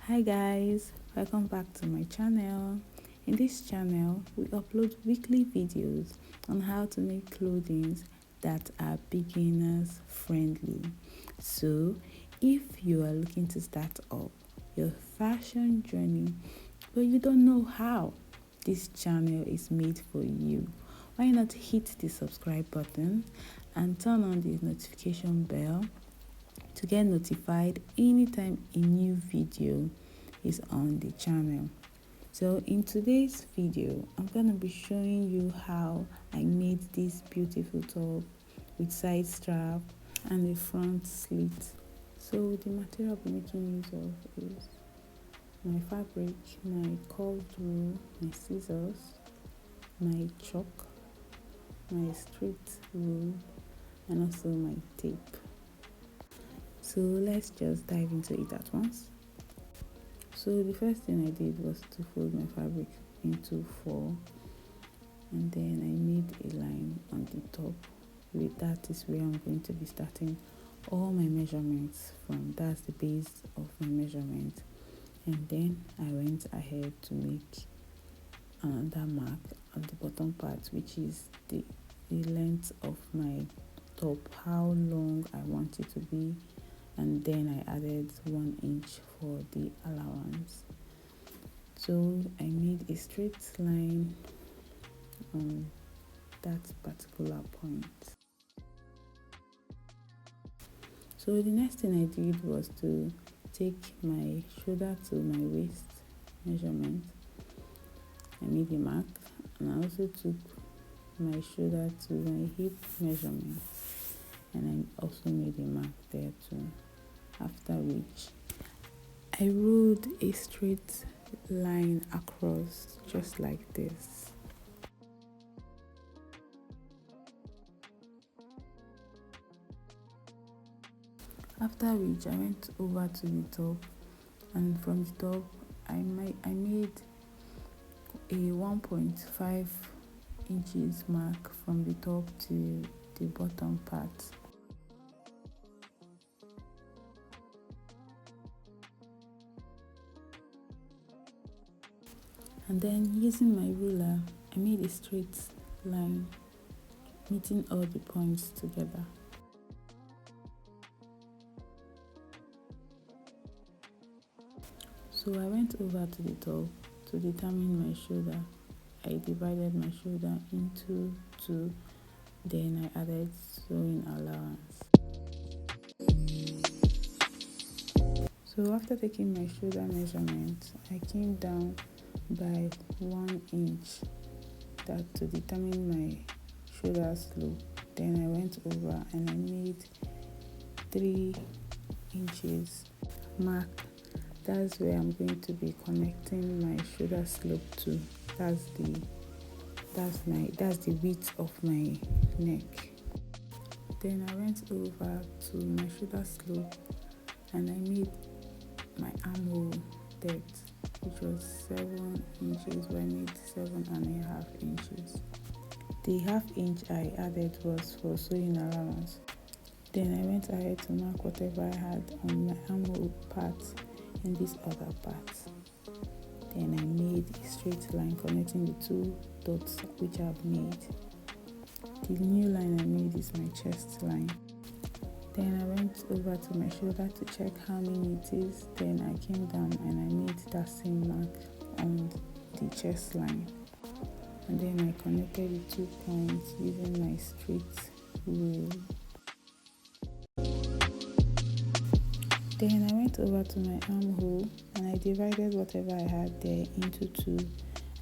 Hi guys, welcome back to my channel. In this channel, we upload weekly videos on how to make clothing that are beginners friendly. So, if you are looking to start up your fashion journey but you don't know how, this channel is made for you. Why not hit the subscribe button and turn on the notification bell to get notified anytime a new video is on the channel. So in today's video, I'm going to be showing you how I made this beautiful top with side strap and a front slit. So the material I'll be making use of is my fabric, my curved wool, my scissors, my chalk, my straight wool, and also my tape. So let's just dive into it at once. So the first thing I did was to fold my fabric into 4, and then I made a line on the top. With that is where I'm going to be starting all my measurements from. That's the base of my measurement. And then I went ahead to make another mark on the bottom part, which is the length of my top, how long I want it to be, and then I added 1 inch for the allowance. So I made a straight line on that particular point. So the next thing I did was to take my shoulder to my waist measurement. I made a mark, and I also took my shoulder to my hip measurement, and I also made a mark there too. After which I ruled a straight line across, just like this. After which I went over to the top, and from the top I made a 1.5 inches mark from the top to the bottom part. And then using my ruler, I made a straight line meeting all the points together. So I went over to the top to determine my shoulder. I divided my shoulder into 2, then I added sewing allowance. So after taking my shoulder measurement, I came down by 1 inch that to determine my shoulder slope. Then I went over and I made 3 inches mark. That's where I'm going to be connecting my shoulder slope to. That's the width of my neck. Then I went over to my shoulder slope and I made my armhole depth, which was 7 inches, but I made 7.5 inches. The half inch I added was for sewing allowance. Then I went ahead to mark whatever I had on my armhole part and this other part. Then I made a straight line connecting the 2 dots which I've made. The new line I made is my chest line. Then I went over to my shoulder to check how many it is. Then I came down and I made that same mark on the chest line. And then I connected the 2 points using my straight wool. Then I went over to my armhole and I divided whatever I had there into 2,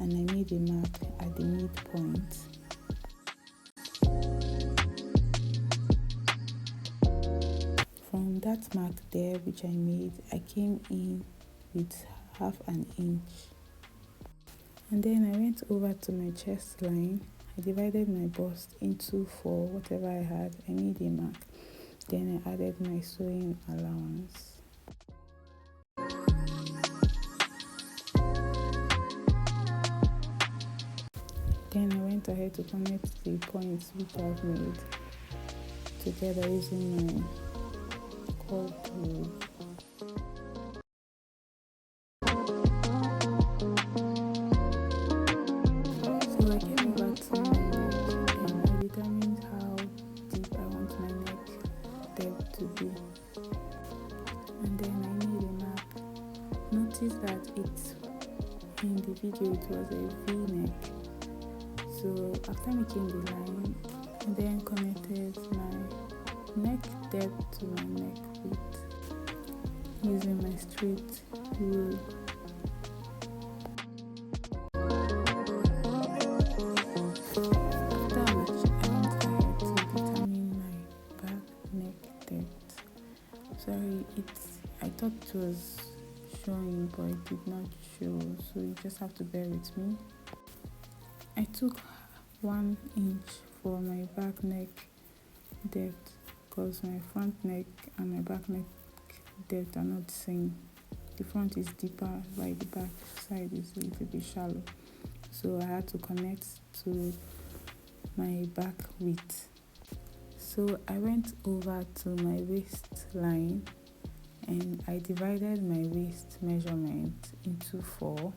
and I made a mark at the midpoint. From that mark there which I made, I came in with half an inch. And then I went over to my chest line. I divided my bust into 4, whatever I had. I made a mark. Then I added my sewing allowance. Then I went ahead to connect the points which I've made together using my curved wool. noticed that it in the video it was a V-neck. So after making the line, I then connected my neck depth to my neck width using my straight rule. After which I went ahead to determine my back neck depth. Sorry, I thought it was showing, but it did not show, so you just have to bear with me. I took 1 inch for my back neck depth because my front neck and my back neck depth are not the same. The front is deeper while the back side is a little bit shallow, so I had to connect to my back width. So I went over to my waistline and I divided my waist measurement into 4.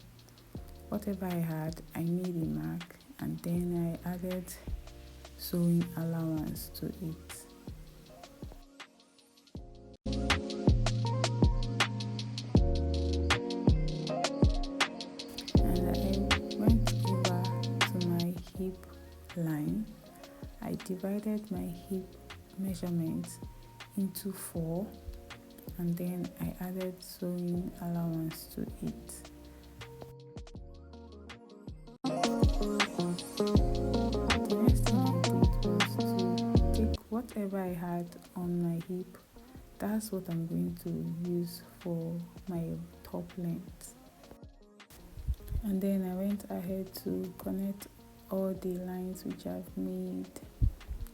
Whatever I had, I made a mark, and then I added sewing allowance to it. And I went over to my hip line. I divided my hip measurement into 4, and then I added sewing allowance to it. The next thing I did was to take whatever I had on my hip. That's what I'm going to use for my top length. And then I went ahead to connect all the lines which I've made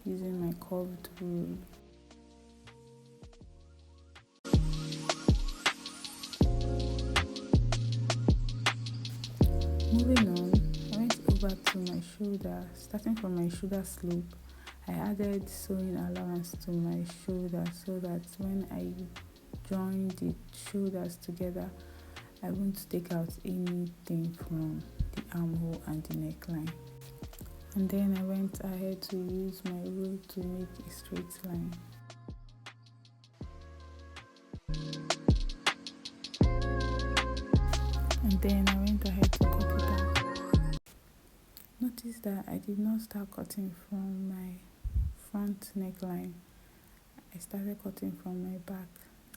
using my curved rule. Moving on, I went over to my shoulder. Starting from my shoulder slope, I added sewing allowance to my shoulder so that when I join the shoulders together, I won't take out anything from the armhole and the neckline. And then I went ahead to use my rule to make a straight line. And then I went ahead to cut it out. Notice that I did not start cutting from my front neckline. I started cutting from my back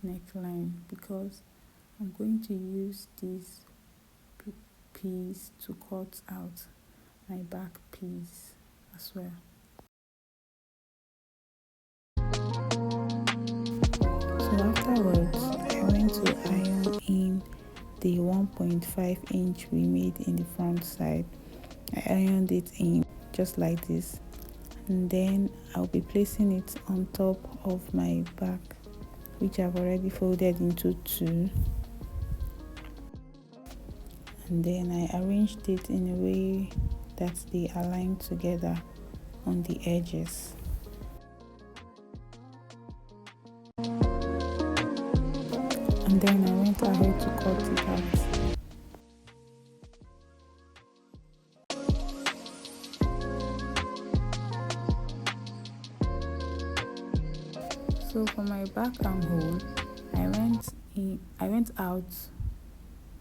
neckline because I'm going to use this piece to cut out my back piece as well. So afterwards, I went to iron in the 1.5 inch we made in the front side. I ironed it in just like this, and then I'll be placing it on top of my back, which I've already folded into 2. And then I arranged it in a way that they align together on the edges. And then I went ahead to cut it out. So for my back armhole, I went out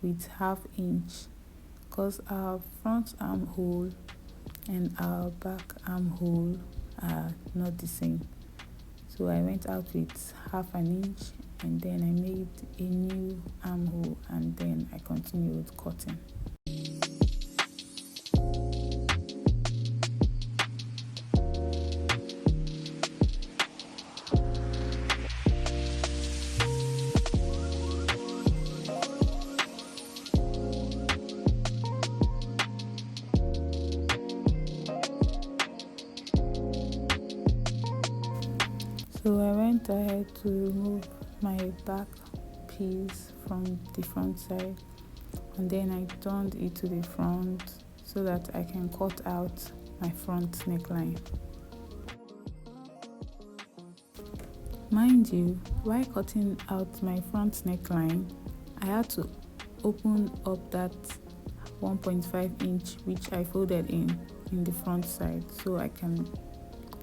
with 1/2 inch because our front armhole and our back armhole are not the same. So I went out with 1/2 inch, and then I made a new armhole, and then I continued cutting. So I went ahead to remove my back piece from the front side, and then I turned it to the front so that I can cut out my front neckline. Mind you, while cutting out my front neckline, I had to open up that 1.5 inch which I folded in the front side so I can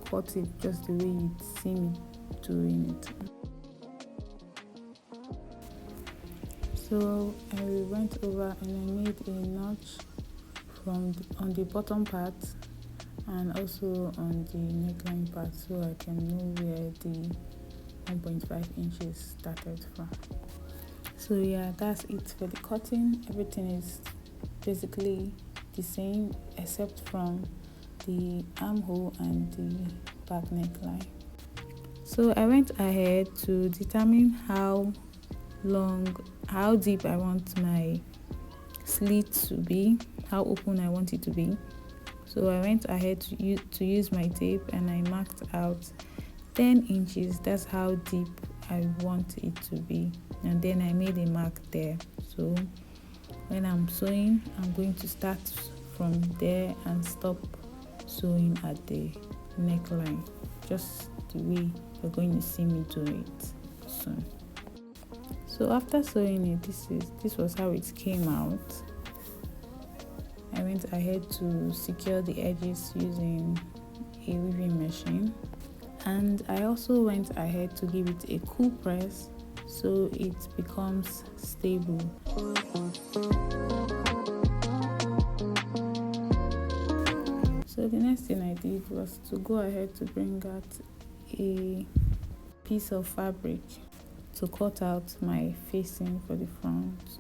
cut it just the way you see me doing it. So I went over and I made a notch on the bottom part and also on the neckline part, so I can know where the 1.5 inches started from. So yeah, that's it for the cutting. Everything is basically the same except from the armhole and the back neckline. So I went ahead to determine how deep I want my slit to be, how open I want it to be. So I went ahead to use my tape and I marked out 10 inches. That's how deep I want it to be, and then I made a mark there. So when I'm sewing, I'm going to start from there and stop sewing at the neckline, just the way you're going to see me do it soon. So after sewing it, this was how it came out. I went ahead to secure the edges using a weaving machine, and I also went ahead to give it a cool press so it becomes stable. So the next thing I did was to go ahead to bring out a piece of fabric to cut out my facing for the front,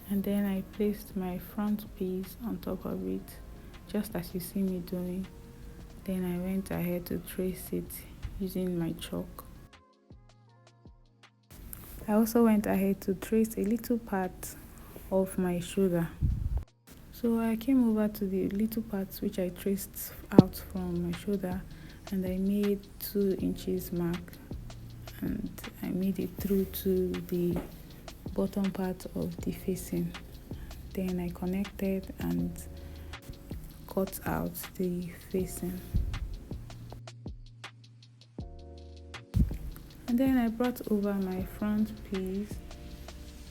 and then I placed my front piece on top of it, just as you see me doing. Then I went ahead to trace it using my chalk. I also went ahead to trace a little part of my shoulder. So I came over to the little parts which I traced out from my shoulder, and I made 2 inches mark, and I made it through to the bottom part of the facing. Then I connected and cut out the facing. And then I brought over my front piece.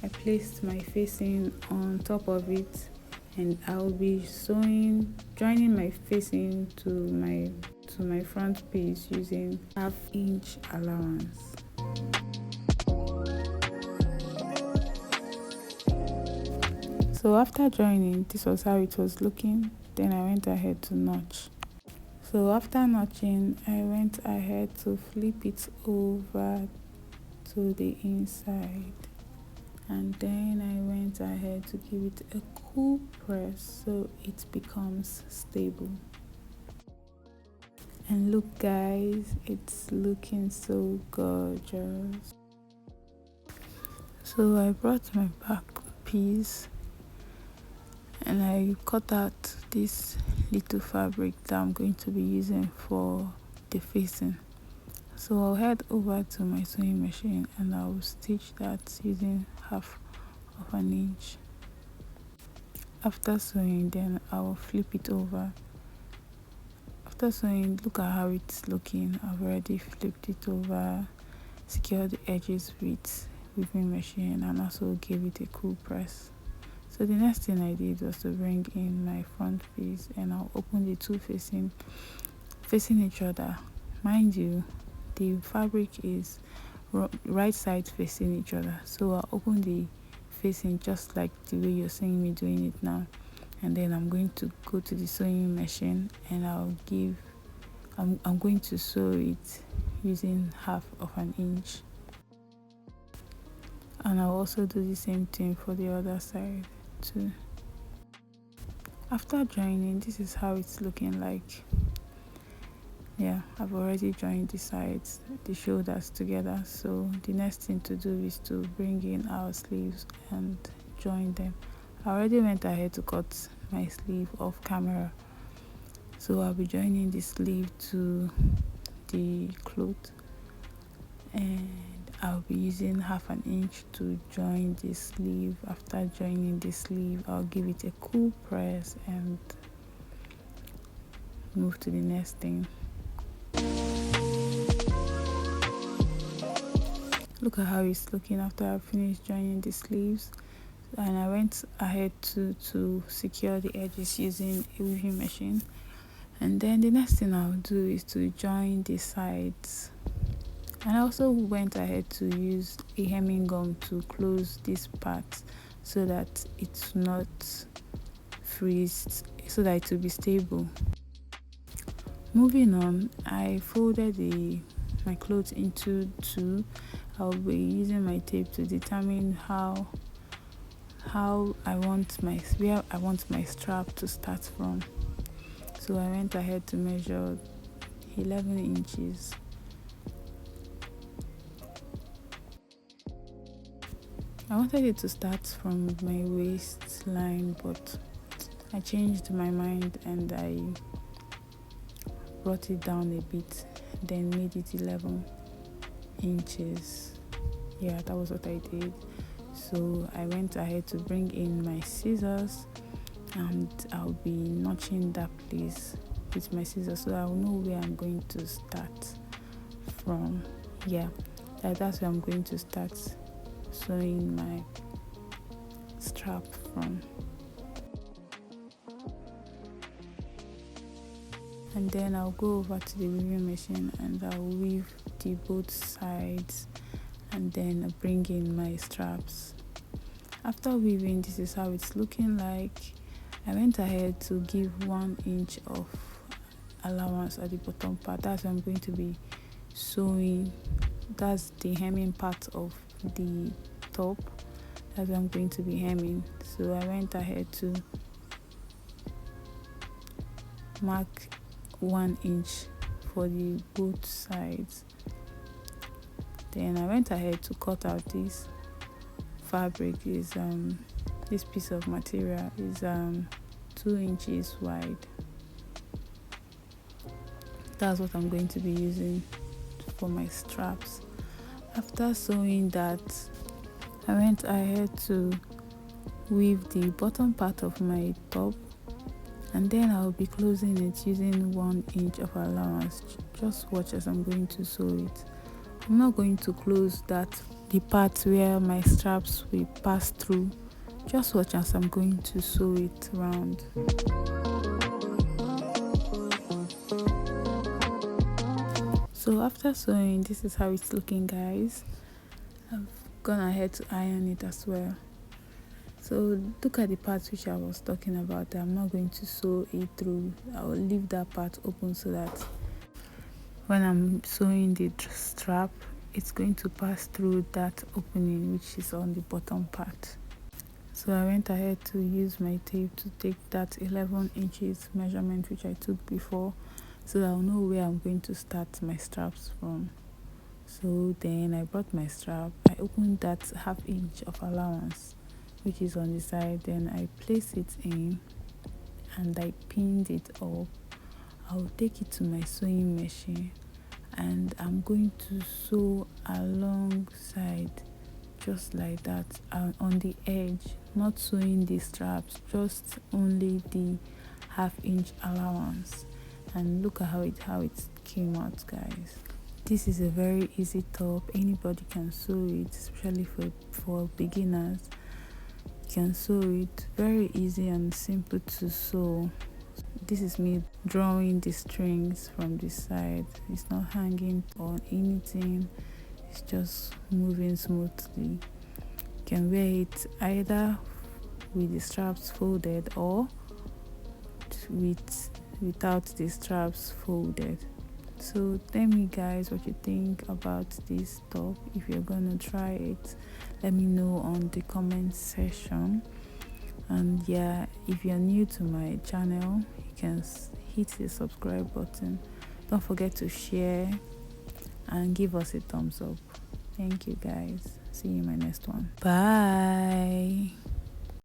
I placed my facing on top of it, and I'll be joining my facing to my front piece using 1/2 inch allowance. So after joining, this was how it was looking. Then I went ahead to notch. So after notching, I went ahead to flip it over to the inside, and then I went ahead to give it a cool press so it becomes stable. And look guys, it's looking so gorgeous. So I brought my back piece and I cut out this little fabric that I'm going to be using for the facing. So I'll head over to my sewing machine and I'll stitch that using 1/2 of an inch. After sewing, then I'll flip it over. After sewing, look at how it's looking. I've already flipped it over, secured the edges with weaving machine, and also gave it a cool press. So the next thing I did was to bring in my front piece, and I'll open the two facing each other. Mind you, the fabric is right side facing each other, so I'll open the facing just like the way you're seeing me doing it now, and then I'm going to go to the sewing machine and I'm going to sew it using 1/2 of an inch, and I'll also do the same thing for the other side too. After joining, this is how it's looking like. Yeah, I've already joined the sides, the shoulders together, so the next thing to do is to bring in our sleeves and join them. I already went ahead to cut my sleeve off camera, so I'll be joining the sleeve to the cloth, and I'll be using 1/2 an inch to join the sleeve. After joining the sleeve, I'll give it a cool press and move to the next thing. Look at how it's looking after I finished joining the sleeves, and I went ahead to secure the edges using a weaving machine. And then the next thing I'll do is to join the sides. And I also went ahead to use a hemming gum to close this part so that it's not freeze, so that it will be stable. Moving on, I folded my clothes into two. I'll be using my tape to determine how where I want my strap to start from. So I went ahead to measure 11 inches. I wanted it to start from my waistline, but I changed my mind and I brought it down a bit, then made it 11 inches. Yeah, that was what I did. So I went ahead to bring in my scissors, and I'll be notching that place with my scissors so I'll know where I'm going to start from. Yeah, that's where I'm going to start sewing my strap from. And then I'll go over to the weaving machine and I'll weave the both sides and then bring in my straps. After weaving, this is how it's looking like. I went ahead to give 1 inch of allowance at the bottom part. That's where I'm going to be sewing. That's the hemming part of the top. That's where I'm going to be hemming. So I went ahead to mark 1 inch for the both sides. Then I went ahead to cut out this fabric. This piece of material is 2 inches wide. That's what I'm going to be using for my straps. After sewing that, I went ahead to weave the bottom part of my top, and then I'll be closing it using 1 inch of allowance. Just watch as I'm going to sew it. I'm not going to close the part where my straps will pass through. Just watch as I'm going to sew it round. So after sewing, this is how it's looking, guys. I've gone ahead to iron it as well. So look at the parts which I was talking about. I'm not going to sew it through. I will leave that part open so that when I'm sewing the strap, it's going to pass through that opening which is on the bottom part. So I went ahead to use my tape to take that 11 inches measurement which I took before, so that I'll know where I'm going to start my straps from. So then I brought my strap, I opened that 1/2 inch of allowance which is on the side, then I placed it in and I pinned it up. I'll take it to my sewing machine and I'm going to sew alongside, just like that, on the edge, not sewing the straps, just only the 1/2 inch allowance. And look at how it came out, guys. This is a very easy top. Anybody can sew it, especially for beginners. You can sew it, very easy and simple to sew. This is me drawing the strings from the side. It's not hanging on anything, it's just moving smoothly. You can wear it either with the straps folded or without the straps folded. So tell me, guys, what you think about this top. If you're gonna try it, let me know on the comment section. And yeah, if you're new to my channel, you can hit the subscribe button. Don't forget to share and give us a thumbs up. Thank you, guys. See you in my next one. Bye.